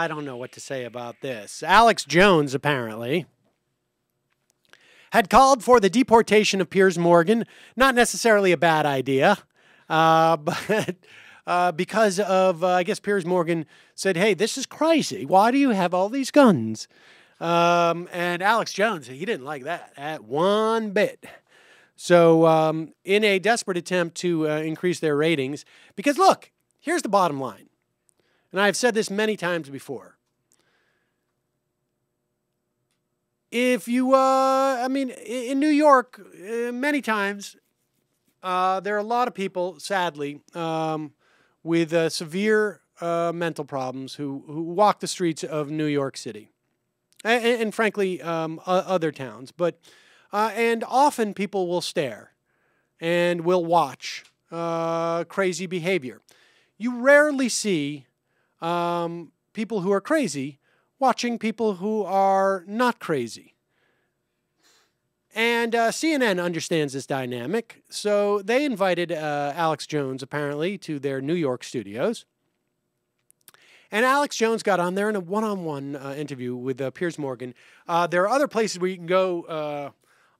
I don't know what to say about this. Alex Jones, apparently, had called for the deportation of Piers Morgan. Not necessarily a bad idea, but because of, I guess Piers Morgan said, hey, this is crazy. Why do you have all these guns? And Alex Jones, he didn't like that at one bit. So in a desperate attempt to increase their ratings, because look, here's the bottom line. And I've said this many times before. If you, I mean, in New York, many times, there are a lot of people, sadly, with severe mental problems who walk the streets of New York City. And frankly, other towns. But, and often people will stare and will watch crazy behavior. You rarely see people who are crazy watching people who are not crazy. And CNN understands this dynamic, so they invited Alex Jones, apparently, to their New York studios. And Alex Jones got on there in a one-on-one interview with Piers Morgan. There are other places where you can go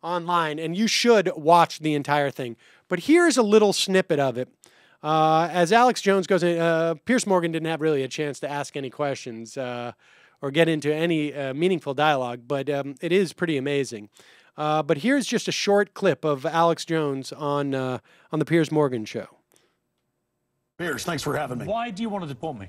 online, and you should watch the entire thing. But here's a little snippet of it. As Alex Jones goes in, Piers Morgan didn't have really a chance to ask any questions or get into any meaningful dialogue, but it is pretty amazing. But here's just a short clip of Alex Jones on the Piers Morgan show. Piers, thanks for having me. Why do you want to deport me?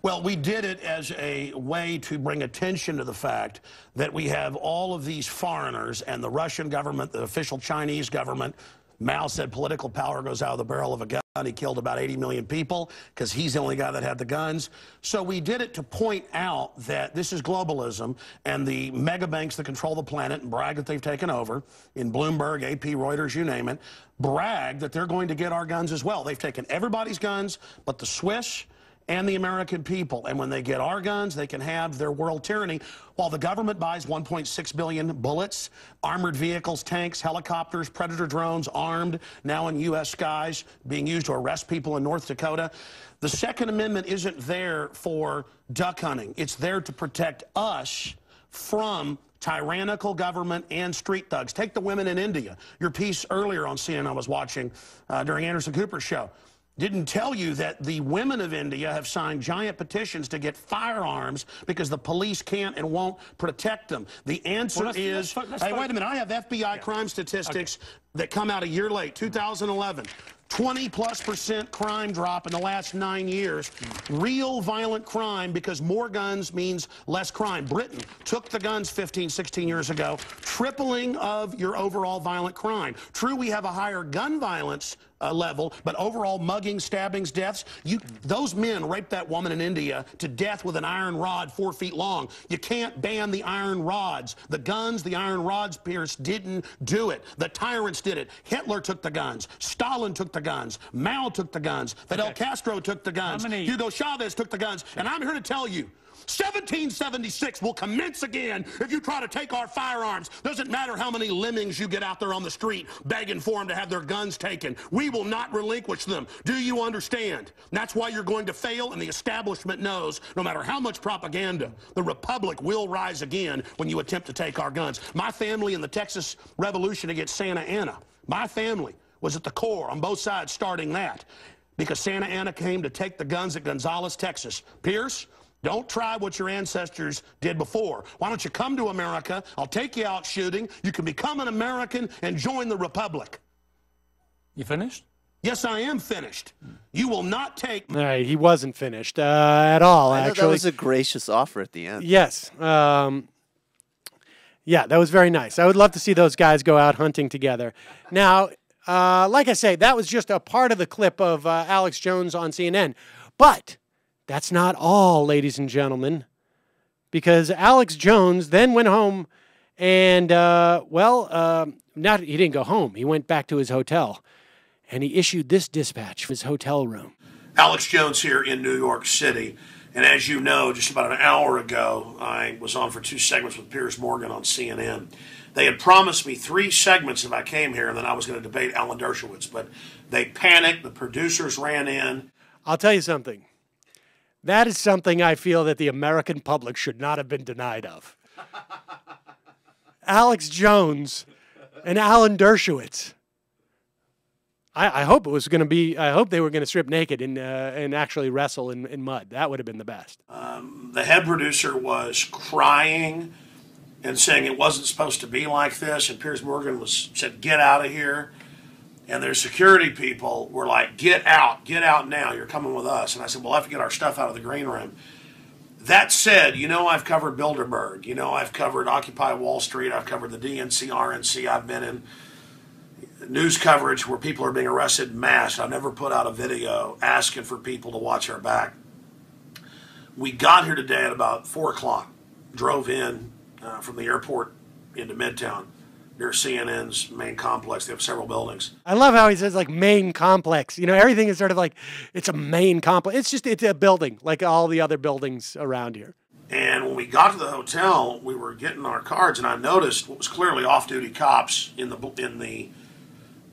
Well, we did it as a way to bring attention to the fact that we have all of these foreigners and the Russian government, the official Chinese government. Mao said political power goes out of the barrel of a gun. He killed about 80 million people because he's the only guy that had the guns. So we did it to point out that this is globalism, and the mega banks that control the planet and brag that they've taken over, in Bloomberg, AP, Reuters, you name it, brag that they're going to get our guns as well. They've taken everybody's guns but the Swiss and the American people. And when they get our guns, they can have their world tyranny while the government buys 1.6 billion bullets, armored vehicles, tanks, helicopters, Predator drones, armed, now in U.S. skies, being used to arrest people in North Dakota. The Second Amendment isn't there for duck hunting. It's there to protect us from tyrannical government and street thugs. Take the women in India. Your piece earlier on CNN I was watching during Anderson Cooper's show didn't tell you that the women of India have signed giant petitions to get firearms because the police can't and won't protect them. The answer is, hey, wait a minute, I have FBI crime statistics that come out a year late, 2011. 20+% crime drop in the last 9 years. Real violent crime, because more guns means less crime. Britain took the guns 15, 16 years ago, tripling of your overall violent crime. True, we have a higher gun violence level, but overall muggings, stabbings, deaths, those men raped that woman in India to death with an iron rod 4 feet long. You can't ban the iron rods. The guns, the iron rods, Pierce, didn't do it. The tyrants did it. Hitler took the guns. Stalin took the guns. Mao took the guns. Fidel Castro took the guns. Hugo Chavez took the guns. And I'm here to tell you, 1776 will commence again if you try to take our firearms. Doesn't matter how many lemmings you get out there on the street begging for them to have their guns taken. We will not relinquish them. Do you understand? And that's why you're going to fail, and the establishment knows no matter how much propaganda, the Republic will rise again when you attempt to take our guns. My family in the Texas Revolution against Santa Anna, my family was at the core on both sides starting that because Santa Anna came to take the guns at Gonzales, Texas. Pierce, don't try what your ancestors did before. Why don't you come to America? I'll take you out shooting. You can become an American and join the Republic. You finished? Yes, I am finished. You will not take... All right, he wasn't finished at all, actually. That was a gracious offer at the end. Yes. Yeah, that was very nice. I would love to see those guys go out hunting together. Now, like I say, that was just a part of the clip of Alex Jones on CNN. But that's not all, ladies and gentlemen, because Alex Jones then went home and, he didn't go home. He went back to his hotel, and he issued this dispatch from his hotel room. Alex Jones here in New York City. And as you know, just about an hour ago, I was on for 2 segments with Piers Morgan on CNN. They had promised me 3 segments if I came here, and then I was going to debate Alan Dershowitz. But they panicked. The producers ran in. I'll tell you something. That is something I feel that the American public should not have been denied of. Alex Jones and Alan Dershowitz. I hope it was going to be. I hope they were going to strip naked and actually wrestle in mud. That would have been the best. The head producer was crying and saying it wasn't supposed to be like this, and Piers Morgan said, "Get out of here." And their security people were like, get out now, you're coming with us. And I said, we'll have to get our stuff out of the green room. That said, you know, I've covered Bilderberg. You know, I've covered Occupy Wall Street. I've covered the DNC, RNC. I've been in news coverage where people are being arrested en masse. I've never put out a video asking for people to watch our back. We got here today at about 4 o'clock, drove in from the airport into Midtown. Near CNN's main complex. They have several buildings. I love how he says, like, main complex. You know, everything is sort of like, it's a main complex. It's a building, like all the other buildings around here. And when we got to the hotel, we were getting our cards, and I noticed what was clearly off-duty cops in the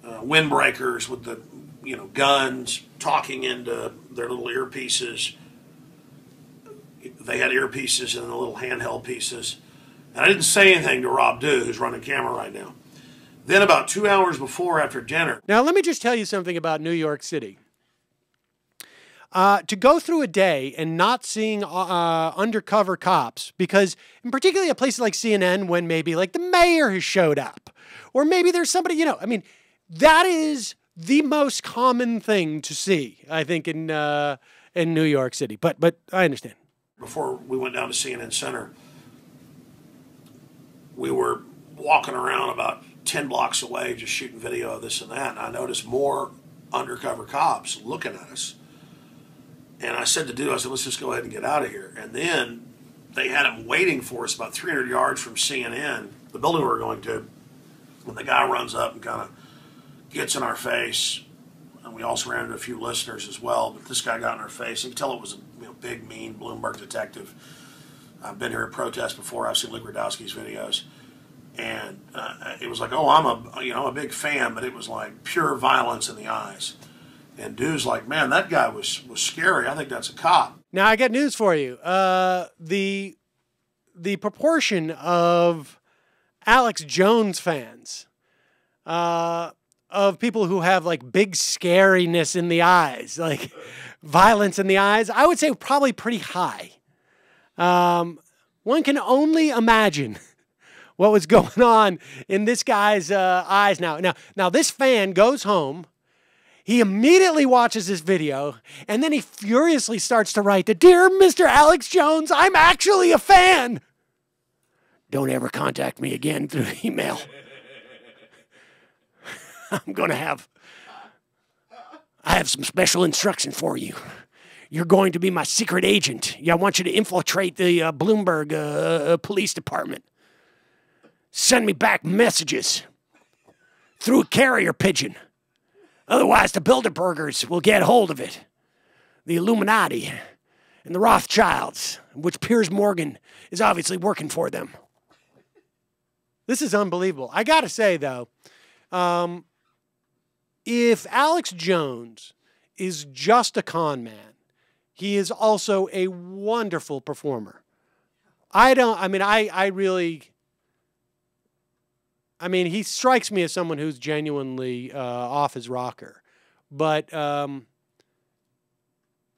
windbreakers with the, you know, guns, talking into their little earpieces. They had earpieces and the little handheld pieces. And I didn't say anything to Rob Dew, who's running camera right now. Then about 2 hours before, after dinner. Now, let me just tell you something about New York City. To go through a day and not seeing undercover cops, because in particularly at places like CNN, when maybe like the mayor has showed up, or maybe there's somebody, you know, I mean, that is the most common thing to see, I think, in New York City. But I understand. Before we went down to CNN Center, we were walking around about 10 blocks away just shooting video of this and that, and I noticed more undercover cops looking at us. And I said to Dew, I said, let's just go ahead and get out of here. And then they had him waiting for us about 300 yards from CNN, the building we were going to, when the guy runs up and kind of gets in our face. And we also ran into a few listeners as well, but this guy got in our face. You could tell it was a big, mean Bloomberg detective. I've been here at protests before. I've seen Lee Gradowski's videos, and it was like, oh, I'm a big fan, but it was like pure violence in the eyes. And Dew's like, man, that guy was scary. I think that's a cop. Now I got news for you. The proportion of Alex Jones fans, of people who have like big scariness in the eyes, like violence in the eyes, I would say probably pretty high. One can only imagine what was going on in this guy's eyes now. Now, this fan goes home. He immediately watches this video, and then he furiously starts to write, "Dear Mr. Alex Jones, I'm actually a fan. Don't ever contact me again through email. I have some special instructions for you. You're going to be my secret agent. I want you to infiltrate the Bloomberg police department. Send me back messages through a carrier pigeon. Otherwise, the Bilderbergers will get hold of it. The Illuminati and the Rothschilds, which Piers Morgan is obviously working for them." This is unbelievable. I got to say, though, if Alex Jones is just a con man, he is also a wonderful performer. He strikes me as someone who's genuinely off his rocker. But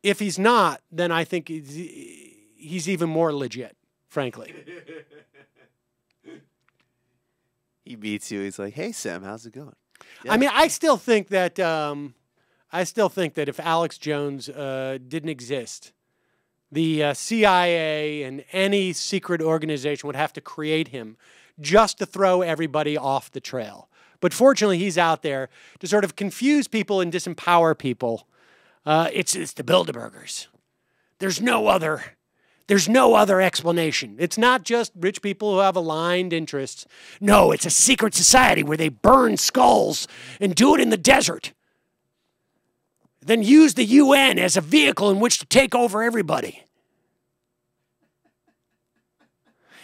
if he's not, then I think he's even more legit, frankly. He meets you. He's like, "Hey, Sam, how's it going?" Yeah. I mean, I still think that if Alex Jones didn't exist, the CIA and any secret organization would have to create him just to throw everybody off the trail. But fortunately, he's out there to sort of confuse people and disempower people. It's the Bilderbergers. There's no other explanation. It's not just rich people who have aligned interests. No, it's a secret society where they burn skulls and do it in the desert. Then use the UN as a vehicle in which to take over everybody.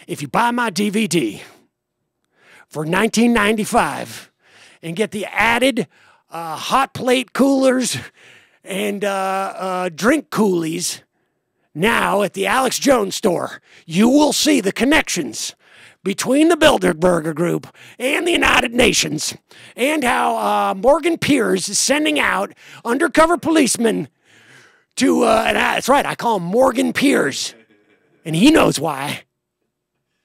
If you buy my DVD for $19.95 and get the added hot plate coolers and drink coolies, Now, at the Alex Jones store, you will see the connections between the Bilderberger Group and the United Nations, and how Morgan Piers is sending out undercover policemen to, and that's right, I call him Morgan Piers, and he knows why.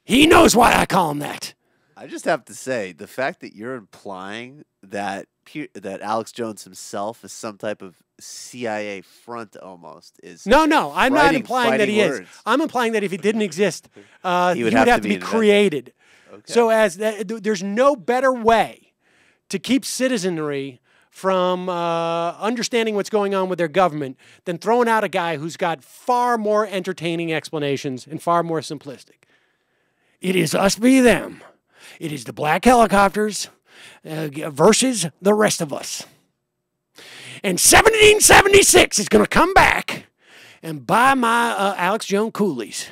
He knows why I call him that. I just have to say, the fact that you're implying that that Alex Jones himself is some type of CIA front almost is No, I'm not implying that he words. is. I'm implying that if he didn't exist, he would have to be created. Okay. So there's no better way to keep citizenry from understanding what's going on with their government than throwing out a guy who's got far more entertaining explanations and far more simplistic. It is us v. them. It is the black helicopters versus the rest of us. And 1776 is going to come back and buy my Alex Jones coolies.